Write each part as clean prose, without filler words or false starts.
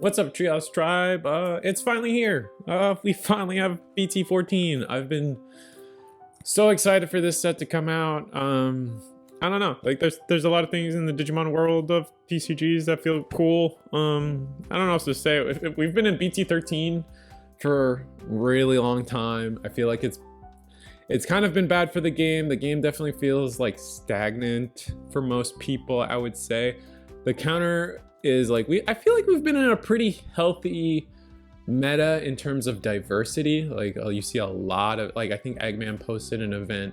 What's up, Treehouse Tribe? It's finally here. We finally have BT14. I've been so excited for this set to come out. I don't know. Like, there's a lot of things in the Digimon world of TCGs that feel cool. I don't know what to say. We've been in BT13 for a really long time. I feel like it's kind of been bad for the game. The game definitely feels like stagnant for most people, I would say. The counter is like, I feel like we've been in a pretty healthy meta in terms of diversity. Like, you see a lot of, like, I think Eggman posted an event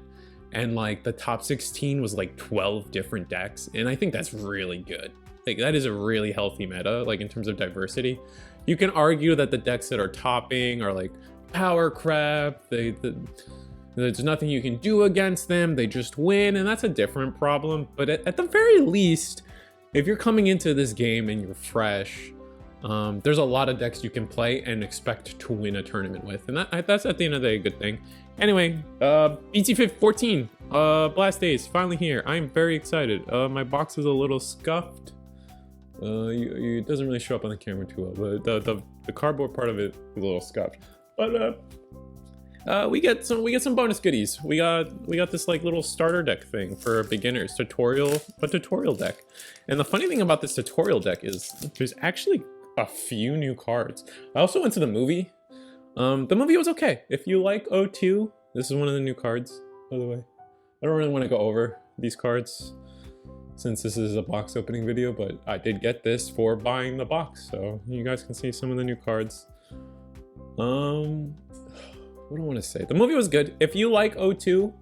and like the top 16 was like 12 different decks, and I think that's really good. Like, that is a really healthy meta, like in terms of diversity. You can argue that the decks that are topping are like power crap. There's nothing you can do against them. They just win, and that's a different problem. But at the very least, if you're coming into this game and you're fresh, there's a lot of decks you can play and expect to win a tournament with, and that's at the end of the day a good thing. Anyway, BT14, Blast Days, finally here. I'm very excited. My box is a little scuffed. It doesn't really show up on the camera too well, but the cardboard part of it is a little scuffed. But we get some bonus goodies. We got this like little starter deck thing for beginners, tutorial deck. And the funny thing about this tutorial deck is there's actually a few new cards. I also went to the movie. The movie was okay. If you like O2, this is one of the new cards, by the way. I don't really want to go over these cards since this is a box opening video, but I did get this for buying the box, so you guys can see some of the new cards. What do I want to say? The movie was good. If you like O2,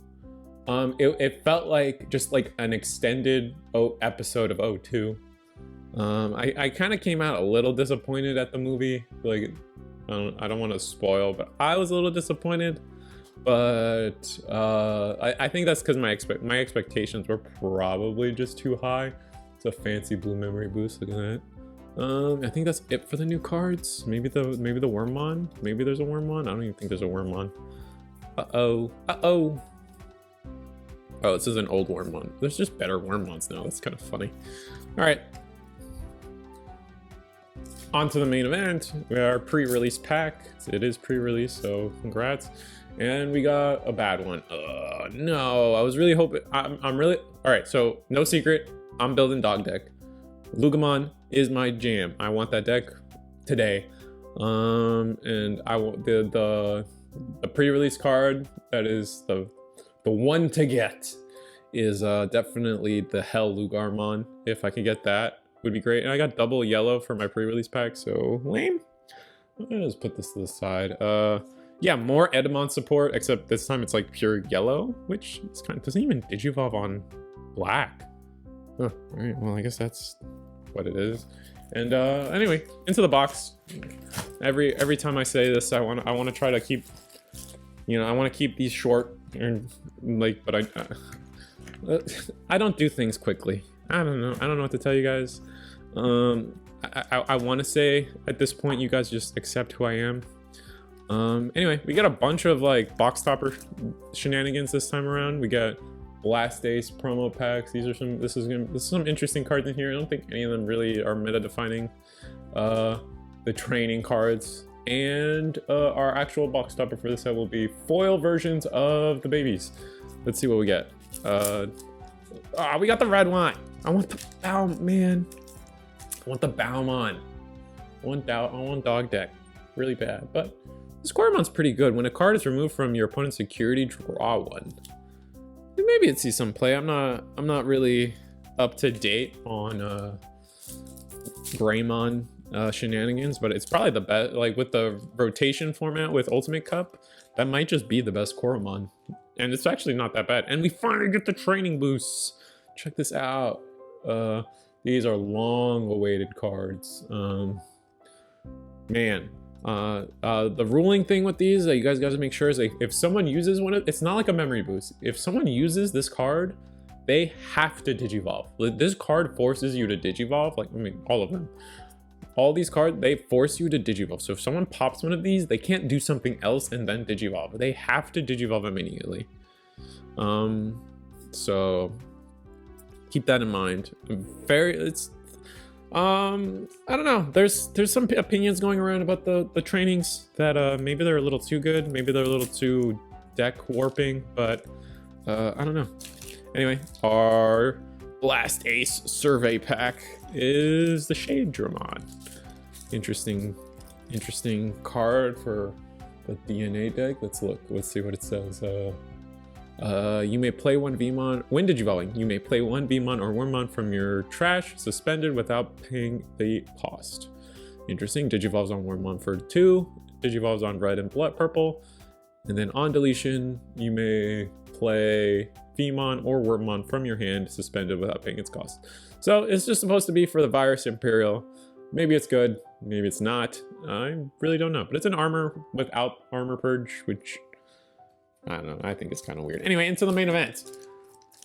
it felt like just like an extended episode of O2. I kind of came out a little disappointed at the movie. Like, I don't want to spoil, but I was a little disappointed. But I think that's because my expectations were probably just too high. It's a fancy blue memory boost. Look at that. I think that's it for the new cards. Maybe the Wormmon. Maybe there's a Wormmon. I don't even think there's a Wormmon. Oh, this is an old Wormmon. There's just better Wormmons now. That's kind of funny. All right. On to the main event. We are pre-release pack. It is pre-release, so congrats. And we got a bad one. No, I was really hoping. I'm really all right. So no secret, I'm building dog deck. Lugamon is my jam. I want that deck today. And I want the pre-release card that is the one to get is definitely the Hell Lugarmon. If I could get that, would be great. And I got double yellow for my pre-release pack, so lame. I'll just put this to the side. Yeah, more Edamon support, except this time it's like pure yellow, which is doesn't even digivolve on black. Huh, all right, well, I guess that's what it is. And anyway, into the box. Every time I say this, I want to try to keep, I want to keep these short, and like, but I don't do things quickly. I don't know what to tell you guys. I want to say at this point you guys just accept who I am. Anyway, we got a bunch of like box topper shenanigans this time around. We got Blast Ace promo packs. This is some interesting cards in here. I don't think any of them really are meta defining. The training cards and our actual box topper for this set will be foil versions of the babies. Let's see what we get. We got the red one. I want the Bow, man. I want the Bowmon. I want dog deck really bad, but this Squirrelmon's pretty good. When a card is removed from your opponent's security, draw one. Maybe it sees some play. I'm not really up to date on Greymon shenanigans, but it's probably the best. Like with the rotation format with Ultimate Cup, that might just be the best Squirrelmon, and it's actually not that bad. And we finally get the training boosts. Check this out. These are long-awaited cards. Man. The ruling thing with these that you guys got to make sure is like, if someone uses it's not like a memory boost. If someone uses this card, they have to digivolve. This card forces you to digivolve. Like, I mean, all of them. All these cards, they force you to digivolve. So if someone pops one of these, they can't do something else and then digivolve. They have to digivolve immediately. So keep that in mind. I don't know. There's some opinions going around about the trainings that maybe they're a little too good, maybe they're a little too deck warping, but I don't know. Anyway, our Blast Ace survey pack is the Shade Dramon. Interesting card for the DNA deck. Let's look. Let's see what it says. You may play one VMon. When Digivolving, you may play one VMon or Wormmon from your trash suspended without paying the cost. Interesting. Digivolves on Wormmon for 2. Digivolves on red and purple. And then on deletion, you may play VMon or Wormmon from your hand suspended without paying its cost. So it's just supposed to be for the Virus Imperial. Maybe it's good, maybe it's not. I really don't know. But it's an armor without armor purge, which I don't know. I think it's kind of weird. Anyway, into the main event.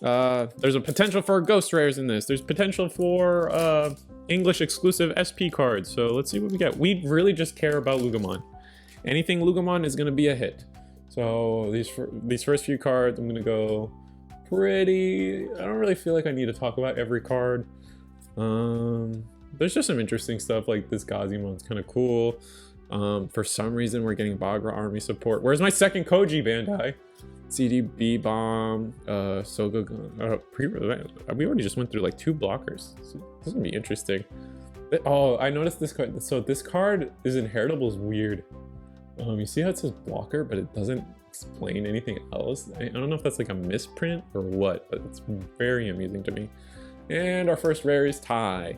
There's a potential for ghost rares in this. There's potential for English exclusive SP cards. So let's see what we get. We really just care about Lugamon. Anything Lugamon is going to be a hit. So these first few cards, I'm going to go pretty... I don't really feel like I need to talk about every card. There's just some interesting stuff, like this Gazimon's kind of cool. For some reason, we're getting Bagra army support. Where's my second Koji, Bandai? CDB bomb, Soga. We already just went through like 2 blockers. So this is gonna be interesting. Oh, I noticed this card. So this card is inheritable is weird. You see how it says blocker, but it doesn't explain anything else. I don't know if that's like a misprint or what, but it's very amusing to me. And our first rare is Tai.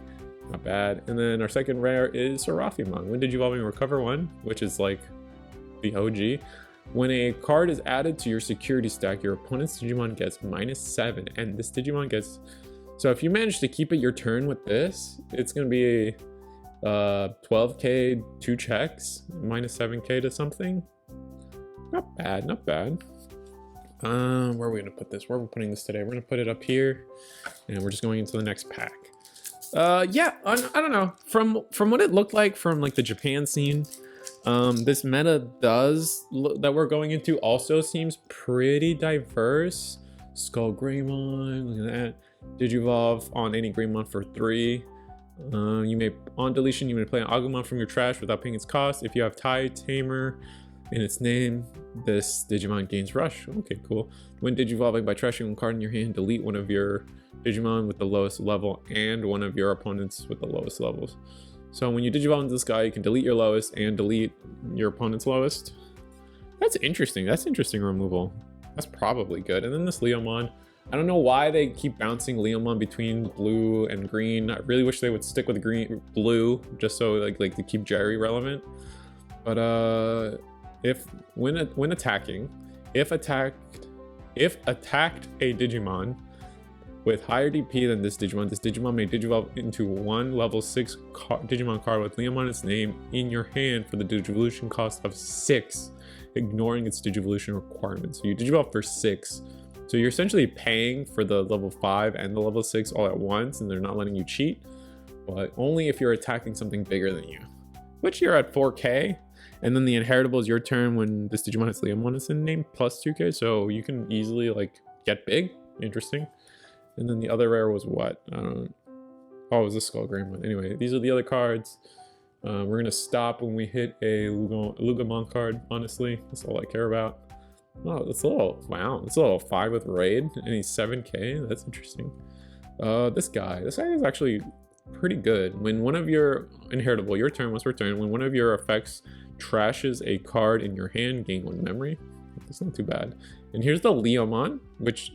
Not bad. And then our second rare is Seraphimon. When Digivolving Recover 1, which is like the OG. When a card is added to your security stack, your opponent's Digimon gets -7, and this Digimon gets... So if you manage to keep it your turn with this, it's going to be 12k, 2 checks, -7k to something. Not bad, not bad. Where are we going to put this? Where are we putting this today? We're going to put it up here, and we're just going into the next pack. Yeah, I don't know. From what it looked like from like the Japan scene, this meta that we're going into also seems pretty diverse. Skull Greymon, look at that. Digivolve on any Greymon for 3. You may, on deletion, you may play an Agumon from your trash without paying its cost. If you have Tai Tamer in its name, this Digimon gains Rush. Okay, cool. When Digivolving by trashing one card in your hand, delete one of your Digimon with the lowest level and one of your opponents with the lowest levels. So when you Digivolve into this guy, you can delete your lowest and delete your opponent's lowest. That's interesting. That's interesting removal. That's probably good. And then this Leomon. I don't know why they keep bouncing Leomon between blue and green. I really wish they would stick with blue, just so like to keep Jerry relevant. But when attacking, if attacked a Digimon with higher DP than this Digimon may Digivolve into one level 6 Digimon card with Leomon its name in your hand for the Digivolution cost of 6, ignoring its Digivolution requirements. So you Digivolve for 6. So you're essentially paying for the level 5 and the level 6 all at once, and they're not letting you cheat, but only if you're attacking something bigger than you, which you're at 4k. And then the inheritable is your turn when this Digimon has Leomon its name plus 2k, so you can easily like get big. Interesting. And then the other rare was what? Oh, it was a Skull Greymon. Anyway, these are the other cards. We're gonna stop when we hit a Lugamon card. Honestly, that's all I care about. Oh, that's a little, wow, it's a little 5 with raid, and he's 7k. That's interesting. This guy is actually pretty good. When one of your inheritable, your turn once per turn, when one of your effects trashes a card in your hand, gain 1 memory. That's not too bad. And here's the Leomon, which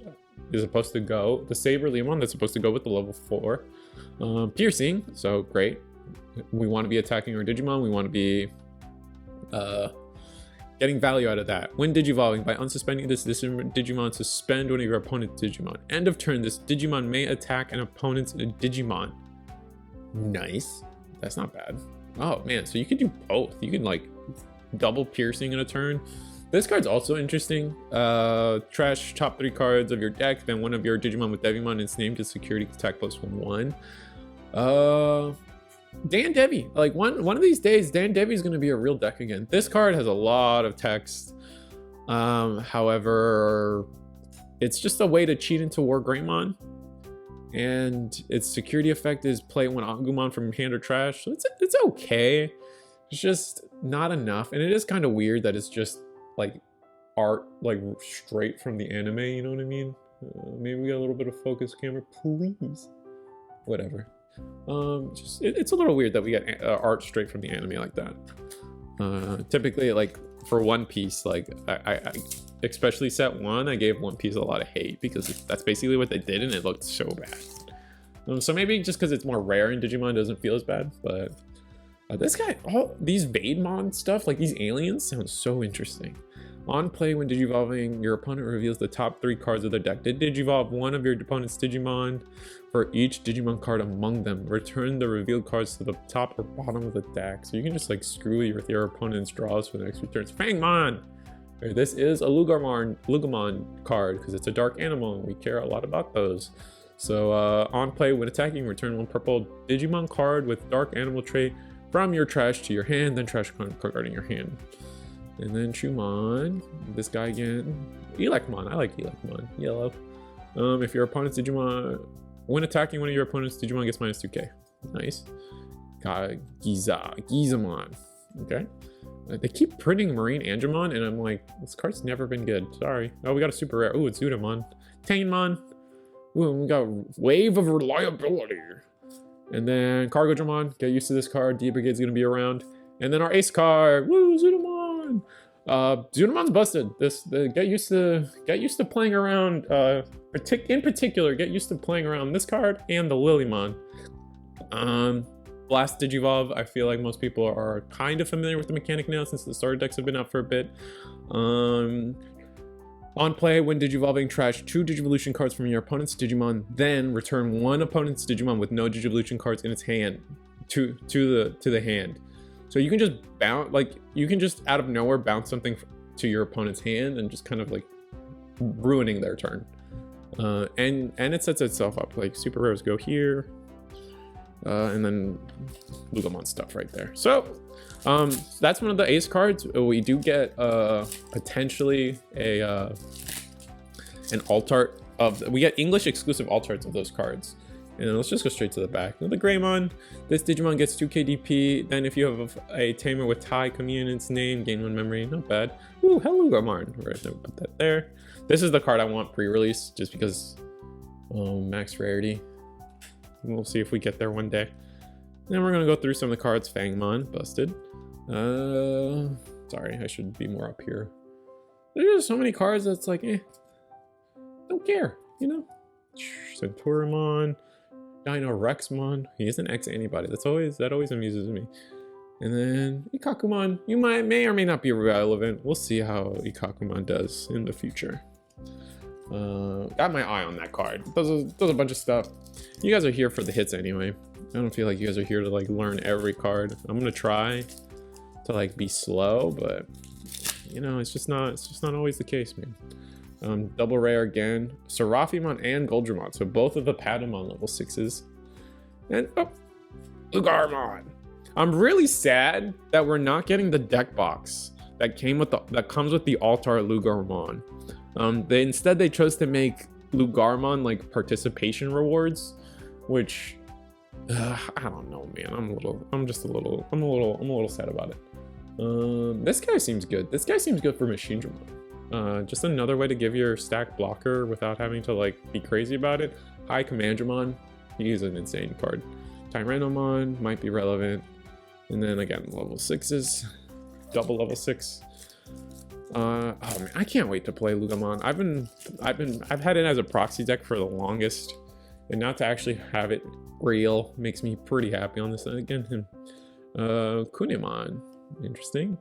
is supposed to go, the Saber Leomon that's supposed to go with the level 4. Piercing, so great. We want to be attacking our Digimon, we want to be getting value out of that. When Digivolving, by unsuspending this Digimon, suspend one of your opponent's Digimon. End of turn, this Digimon may attack an opponent's Digimon. Nice. That's not bad. Oh man, so you could do both. You can like double piercing in a turn. This card's also interesting. Trash top 3 cards of your deck, then one of your Digimon with Devimon its name to security attack plus 1. Dan Devi, like one of these days, Dan Devi is going to be a real deck again. This card has a lot of text. However, it's just a way to cheat into War Greymon. and its security effect is play one Agumon from hand or trash. So it's okay. It's just not enough, and it is kind of weird that it's just like art like straight from the anime. You know what I mean? Maybe we got a little bit of focus camera, please. Whatever. It's a little weird that we get art straight from the anime like that. Typically, like for One Piece, like I especially set 1, I gave One Piece a lot of hate because that's basically what they did, and it looked so bad. So maybe just because it's more rare in Digimon, it doesn't feel as bad. But this guy, all these Vademon stuff, like these aliens, sounds so interesting. On play, when Digivolving, your opponent reveals the top 3 cards of their deck. Did Digivolve one of your opponent's Digimon? For each Digimon card among them, return the revealed cards to the top or bottom of the deck. So you can just like screw with your opponent's draws for the next few turns. Fangmon! This is a Lugamon card because it's a dark animal and we care a lot about those. So on play, when attacking, return 1 purple Digimon card with dark animal trait from your trash to your hand, then trash card in your hand. And then Chumon, this guy again. Elecmon, I like Elecmon, yellow. If your opponent's Digimon, when attacking one of your opponent's Digimon gets minus 2k. Nice. Got Gizamon, okay. They keep printing Marine Angemon, and I'm like, this card's never been good, sorry. Oh, we got a super rare, ooh, it's Zudamon. Tainmon, ooh, we got Wave of Reliability. And then Cargodramon, get used to this card, D-Brigade's gonna be around. And then our ace card, woo, Zudamon! Zudamon's busted. Get used to playing around. In particular, get used to playing around this card and the Lilymon. Blast Digivolve. I feel like most people are kind of familiar with the mechanic now since the starter decks have been out for a bit. On play, when Digivolving, trash 2 Digivolution cards from your opponent's Digimon. Then return 1 opponent's Digimon with no Digivolution cards in its hand to the hand. So you can just bounce, like, you can just out of nowhere bounce something to your opponent's hand and just kind of like ruining their turn. And it sets itself up, like super rares go here, and then Lugamon stuff right there. So that's one of the ace cards. We do get potentially an alt art of, we get English exclusive alt arts of those cards. And let's just go straight to the back. Now, the Greymon, this Digimon gets 2 KDP. Then if you have a tamer with Tai Commune in its name, gain 1 memory, not bad. Ooh, hello Garmarn. Right, never put that there. This is the card I want pre-release, just because max rarity. We'll see if we get there one day. Then we're gonna go through some of the cards. Fangmon, busted. Sorry, I should be more up here. There's just so many cards that's like, don't care, you know? Centaurimon. Dino Rexmon, he is an X-antibody. That always amuses me. And then Ikakumon, you may or may not be relevant. We'll see how Ikakumon does in the future. Got my eye on that card. Does a bunch of stuff. You guys are here for the hits anyway. I don't feel like you guys are here to like learn every card. I'm gonna try to like be slow, but you know, it's just not always the case, man. Double rare again, Seraphimon and Goldramon, so both of the Patamon level 6s. And Lugarmon. I'm really sad that we're not getting the deck box that comes with the Altar Lugarmon. Instead they chose to make Lugarmon like participation rewards, which I don't know, man. I'm a little sad about it. This guy seems good. This guy seems good for Machine Dramon. Just another way to give your stack blocker without having to like be crazy about it. High Commandramon, he's an insane card. Tyrannomon might be relevant. And then again, level 6s, double level 6. Oh man, I can't wait to play Lugamon. I've had it as a proxy deck for the longest, and not to actually have it real makes me pretty happy on this again. Kunemon, interesting.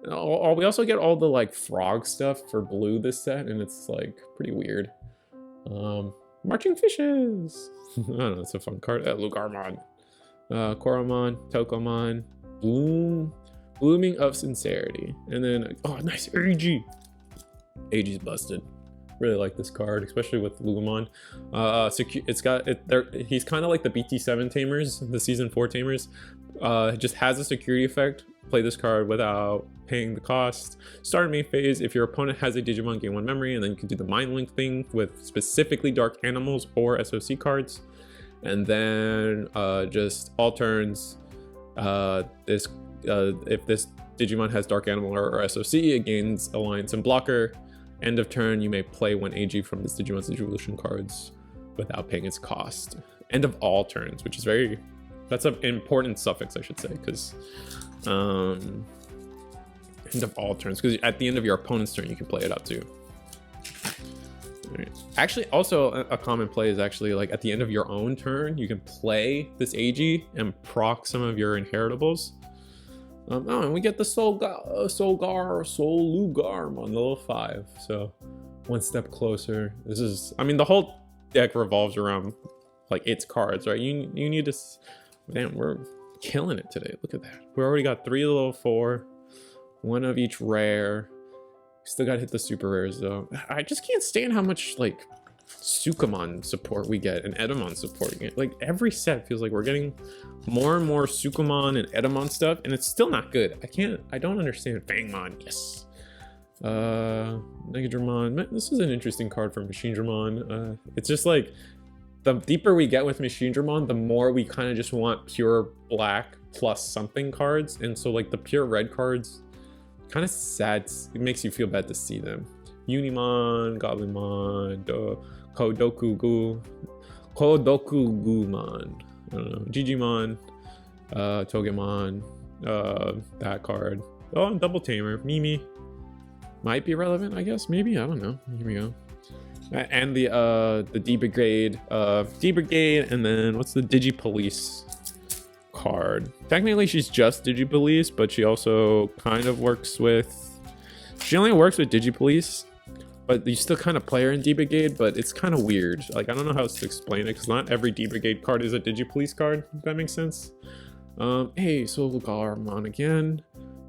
We also get all the like frog stuff for blue this set, and it's like pretty weird. Marching Fishes. I don't know, it's a fun card. Lugarmon, Koromon, Tokomon, Blooming of Sincerity, and then nice AG. AG's busted. Really like this card, especially with Lugamon. He's kind of like the BT7 tamers, the season 4 tamers. It just has a security effect. Play this card without paying the cost. Start main phase. If your opponent has a Digimon, gain 1 memory, and then you can do the Mind Link thing with specifically Dark Animals or SOC cards. And then just all turns, if this Digimon has Dark Animal or SOC, it gains Alliance and Blocker. End of turn, you may play 1 AG from this Digimon's Evolution cards without paying its cost. End of all turns, which is very, that's an important suffix, I should say, because end of all turns, because at the end of your opponent's turn, you can play it out too. Right. Actually, also a common play is actually like at the end of your own turn, you can play this AG and proc some of your inheritables. Oh, and we get the Lugar on level 5. So one step closer. This is, I mean, the whole deck revolves around like its cards, right? You need to, damn, we're killing it today. Look at that. We already got 3 level 4, 1 of each rare. Still gotta hit the super rares though. I just can't stand how much like Sukamon support we get and Edamon support we get. Like every set feels like we're getting more and more Sukamon and Edamon stuff, and it's still not good. I don't understand. Fangmon, yes. Negadramon. This is an interesting card for Machine Dramon. It's just like the deeper we get with Machine Dramon, the more we kind of just want pure black plus something cards, and so like the pure red cards, kind of sad. It makes you feel bad to see them. Unimon, Goblinmon, Kodokugumon, I don't know, Digimon, Togemon, that card. Oh, and Double Tamer, Mimi. Might be relevant, I guess, maybe, I don't know. Here we go. And the D-Brigade, and then what's the Digipolice card? Technically she's just Digipolice, but she also kind of works with, she only works with Digipolice, but you still kind of play her in D-Brigade, but it's kind of weird. Like, I don't know how else to explain it, because not every D-Brigade card is a Digipolice card, if that makes sense. Hey, so Lugarmon again.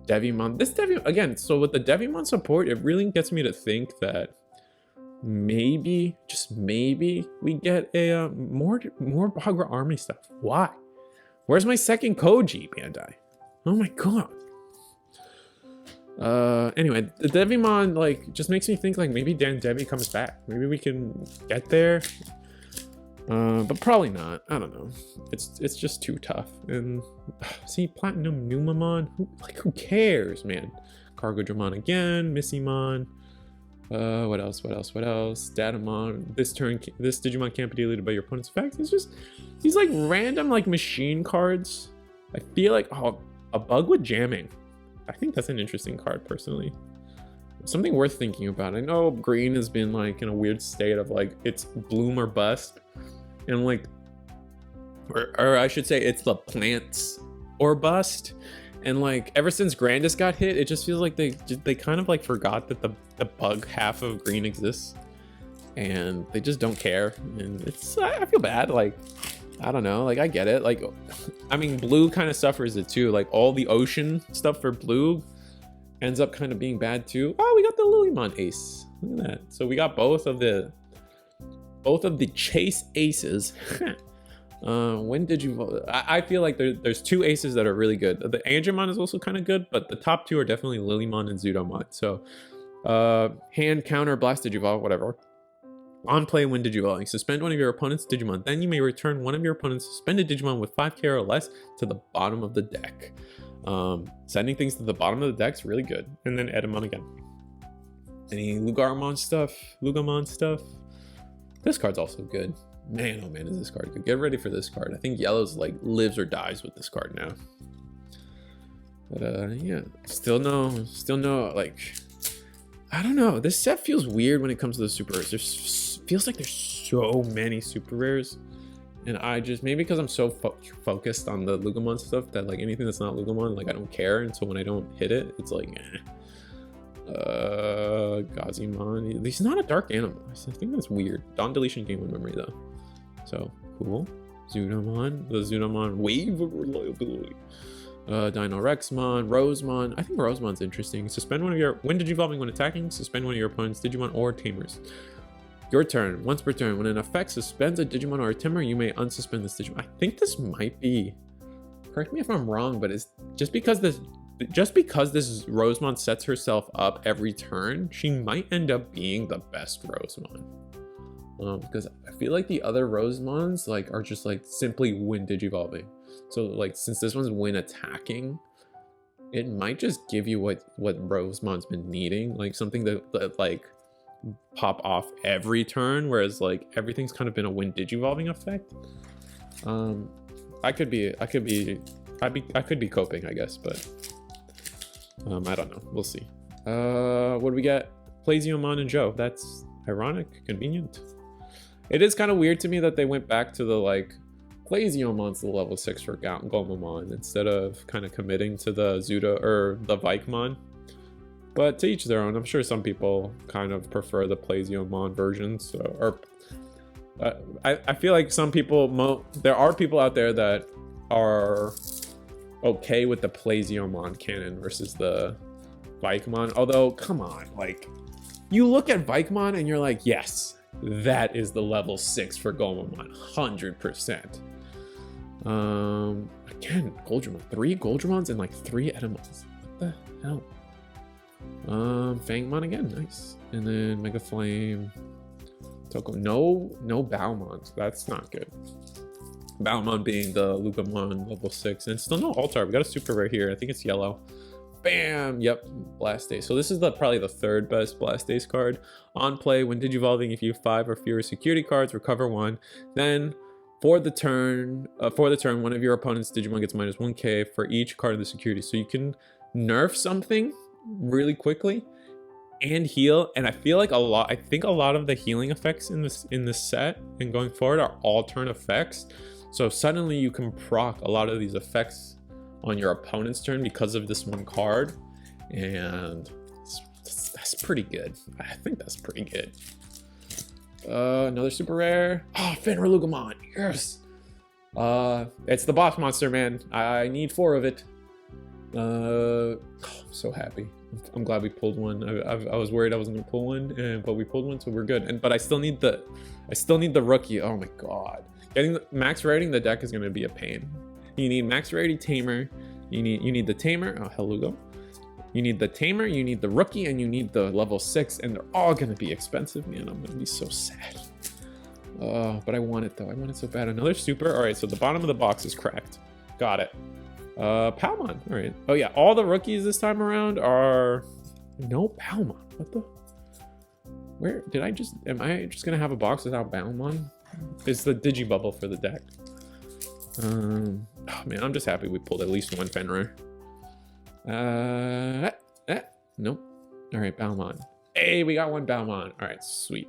Devimon. This Devimon, again, so with the Devimon support, it really gets me to think that maybe, just maybe, we get a more Bagra Army stuff. Why? Where's my second Koji, Bandai? Oh my god. Anyway, the Devimon like just makes me think like maybe Dan Devi comes back. Maybe we can get there. But probably not. I don't know. It's just too tough. And see, Platinum Numamon, who cares, man? Cargo Dramon again, Missymon. What else? Datamon. This Digimon can't be deleted by your opponent's effects. It's just these like random like machine cards. I feel like, oh, a bug with jamming. I think that's an interesting card personally. Something worth thinking about. I know green has been like in a weird state of like it's bloom or bust, and like, or I should say it's the plants or bust. And like ever since Grandis got hit, it just feels like they kind of like forgot that the bug half of green exists, and they just don't care. And it's, I feel bad. Like, I don't know, like I get it. Like, I mean, blue kind of suffers it too. Like all the ocean stuff for blue ends up kind of being bad too. Oh, we got the Lilymon ace. Look at that. So we got both of the chase aces. When did you? I feel like there's 2 aces that are really good. The Angemon is also kind of good, but the top 2 are definitely Lilymon and Zudomon. So, hand, counter, blast Digivolve, whatever. On play, when Digivolving, suspend one of your opponent's Digimon. Then you may return one of your opponent's suspended Digimon with 5k or less to the bottom of the deck. Sending things to the bottom of the deck's really good. And then Edamon again. Any Lugarmon stuff? Lugamon stuff? This card's also good. Man, oh man, is this card good. Get ready for this card. I think yellow's like lives or dies with this card now. But yeah, still no, like, I don't know. This set feels weird when it comes to the super rares. Feels like there's so many super rares, and I just, maybe because I'm so focused on the Lugamon stuff that like anything that's not Lugamon, like I don't care. And so when I don't hit it, it's like, eh. Gazimon. He's not a dark animal. I think that's weird. Dawn deletion, gain 1 memory though. So cool. Zudomon. The Zudomon wave of reliability. Dino Rexmon, Rosemon. I think Rosemon's interesting. Suspend one of your, when Digivolving when attacking, suspend one of your opponent's Digimon or Tamers. Your turn. Once per turn, when an effect suspends a Digimon or a Tamer, you may unsuspend this Digimon. I think this might be correct me if I'm wrong, but it's just because this Rosemon sets herself up every turn, she might end up being the best Rosemon. Because I feel like the other Rosemons like are just like simply win digivolving. So like since this one's win attacking, it might just give you what Rosemon's been needing, like something that like pop off every turn, whereas like everything's kind of been a win digivolving effect. I could be coping, I guess, but I don't know. We'll see. What do we get? Plasiomon and Joe. That's ironic, convenient. It is kind of weird to me that they went back to the like Plasiomon's the level 6 for Gomamon instead of kind of committing to the Zuda or the Vikemon. But to each their own. I'm sure some people kind of prefer the Plasiomon version. So, or I feel like some people, there are people out there that are okay with the Plasiomon canon versus the Vikemon. Although, come on, like you look at Vikemon and you're like, yes, that is the level 6 for Gomamon, 100%. Again, Goldramon, 3 Goldramons and like 3 Edamons. What the hell? Fangmon again, nice. And then Mega Flame. Toko, no Balmons. That's not good. Balmon being the Lugamon level 6, and still no Altar. We got a super rare here. I think it's yellow. Bam! Yep, Blastace. So this is probably the 3rd best Blastace card. On play, when digivolving, if you have 5 or fewer security cards, recover 1. Then for the turn, one of your opponent's Digimon gets minus 1k for each card of the security. So you can nerf something really quickly and heal. And I feel like I think a lot of the healing effects in this set and going forward are all turn effects. So suddenly you can proc a lot of these effects on your opponent's turn because of this one card, and that's pretty good. I think that's pretty good. Another super rare. Oh, Fenrir Lugamon. Yes. It's the boss monster, man. I need 4 of it. I'm so happy. I'm glad we pulled one. I was worried I wasn't gonna pull one, but we pulled one, so we're good. But I still need the rookie. Oh my god. Getting max rarity in the deck is gonna be a pain. You need max rarity Tamer. You need the Tamer. Oh, Hellugo. You need the Tamer, you need the rookie, and you need the level 6, and they're all gonna be expensive, man. I'm gonna be so sad. But I want it though. I want it so bad. Another super. All right, so the bottom of the box is cracked. Got it. Palmon. All right. Oh yeah, all the rookies this time around are no Palmon. What the? Where did I just? Am I just gonna have a box without Palmon? It's the Digibubble for the deck. Oh man, I'm just happy we pulled at least one Fenrir. Nope. All right, Balmon. Hey, we got one Balmon. All right, sweet.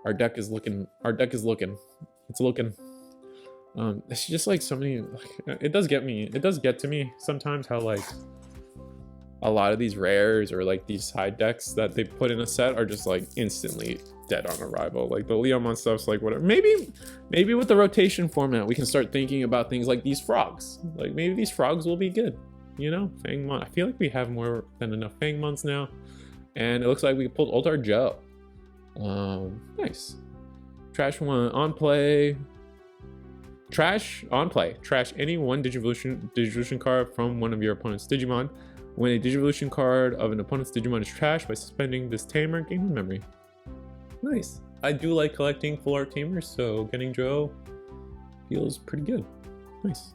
Our deck is looking. It's looking. It's just like so many. Like, it does get to me sometimes how like a lot of these rares or like these side decks that they put in a set are just like instantly dead on arrival. Like the Leomon stuff's like whatever. Maybe with the rotation format we can start thinking about things like these frogs. Like maybe these frogs will be good. You know, Fangmon. I feel like we have more than enough Fangmons now. And it looks like we pulled Altar Joe. Nice. Trash one on play. Trash on play. Trash any one Digivolution card from one of your opponent's Digimon. When a Digivolution card of an opponent's Digimon is trashed by suspending this Tamer, gain one memory. Nice. I do like collecting full art Tamers, so getting Joe feels pretty good. Nice.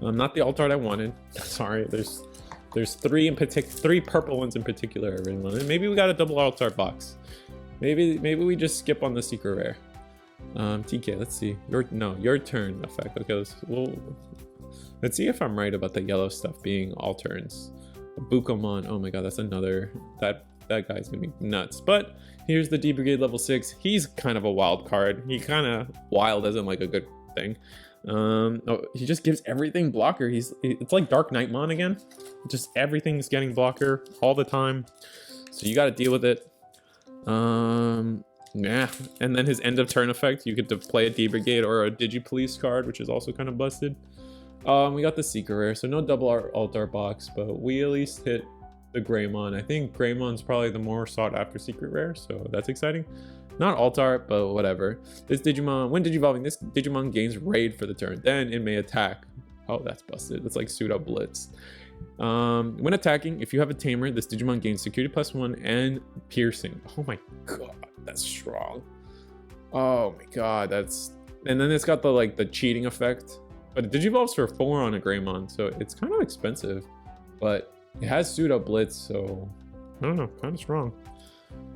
Not the alt art I wanted. Sorry, there's 3 in particular, 3 purple ones in particular I really wanted. Maybe we got a double alt art box. Maybe we just skip on the secret rare. TK, let's see. Your turn effect. Okay, let's see if I'm right about the yellow stuff being all turns. Bukomon. Oh my god, that's another that guy's gonna be nuts. But here's the D Brigade level 6. He's kind of a wild card. He kind of wild isn't like a good thing. He just gives everything blocker. It's like Dark Knightmon again. Just everything's getting blocker all the time. So you got to deal with it. Yeah. And then his end of turn effect, you get to play a D Brigade or a Digipolice card, which is also kind of busted. We got the secret rare, so no double alt art box, but we at least hit the Greymon. I think Greymon's probably the more sought after secret rare, so that's exciting. Not alt art, but whatever. This Digimon, when digivolving, this Digimon gains raid for the turn. Then it may attack Oh, that's busted. It's like pseudo blitz. When attacking, if you have a tamer, this Digimon gains security +1 and piercing. Oh my god, that's strong. Oh my god, that's... And then it's got the cheating effect. But it digivolves for 4 on a Greymon, so it's kind of expensive. But it has pseudo blitz, so I don't know, kind of strong.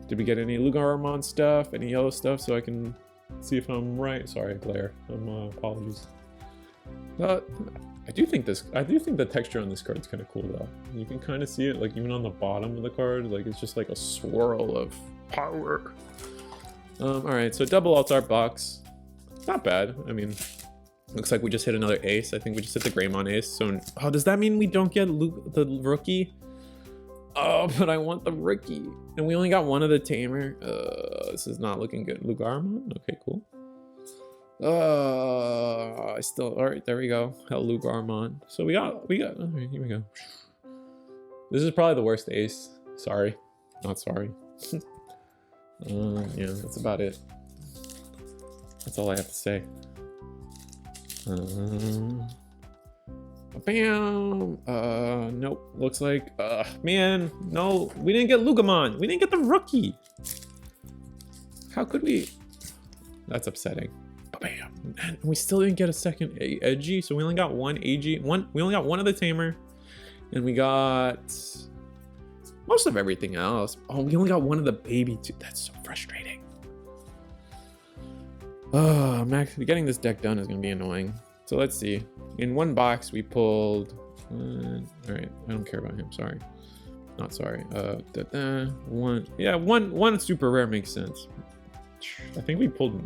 Did we get any Lugarmon stuff, any yellow stuff, so I can see if I'm right? Sorry, Blair. Apologies. I do think the texture on this card is kind of cool though. You can kind of see it, like even on the bottom of the card, like it's just like a swirl of power. All right, so double alt art box, not bad. I mean, looks like we just hit another ace. I think we just hit the Greymon ace. So, oh, does that mean we don't get the rookie? Oh, but I want the rookie, and we only got one of the tamer. This is not looking good. Lugarmon, okay, cool. I still, all right, there we go. Hell, Lugarmon. So we got, all right, here we go. This is probably the worst ace. Sorry, not sorry. Yeah, that's about it. That's all I have to say. Bam. Nope. Looks like, man, no, we didn't get Lugamon. We didn't get the rookie. How could we? That's upsetting. Bam. And we still didn't get a second edgy, so we only got one AG. We only got one of the tamer, and we got most of everything else. Oh, we only got one of the baby too. That's so frustrating. Max, getting this deck done is gonna be annoying. So let's see. In one box we pulled. All right, I don't care about him. Sorry, not sorry. One. Yeah, one super rare makes sense. I think we pulled.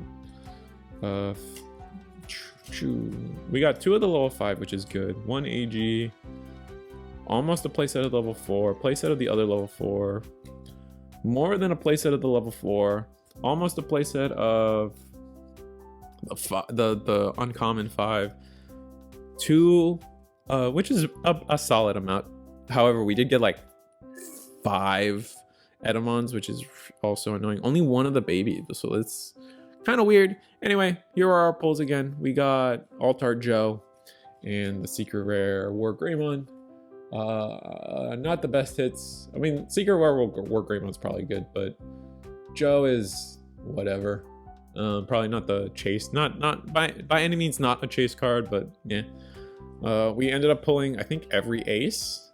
We got 2 of the level 5, which is good. 1 AG. Almost a playset of level 4. Playset of the other level 4. More than a playset of the level 4. Almost a playset of the uncommon 5. 2, which is a solid amount. However, we did get like 5 Edamons, which is also annoying. Only one of the baby, so it's kind of weird. Anyway, here are our pulls again. We got Altar Joe and the Secret Rare War Greymon. Not the best hits. I mean, Secret Rare War Greymon's probably good, but Joe is whatever. Probably not the chase. Not by any means not a chase card, but yeah. We ended up pulling, I think, every ace.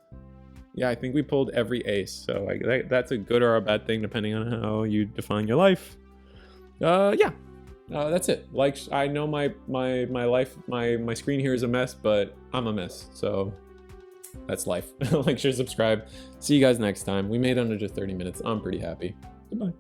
Yeah, I think we pulled every ace. So like that's a good or a bad thing depending on how you define your life. Yeah. That's it. Like, I know my life, my screen here is a mess, but I'm a mess. So that's life. Like, share, subscribe. See you guys next time. We made under just 30 minutes. I'm pretty happy. Goodbye.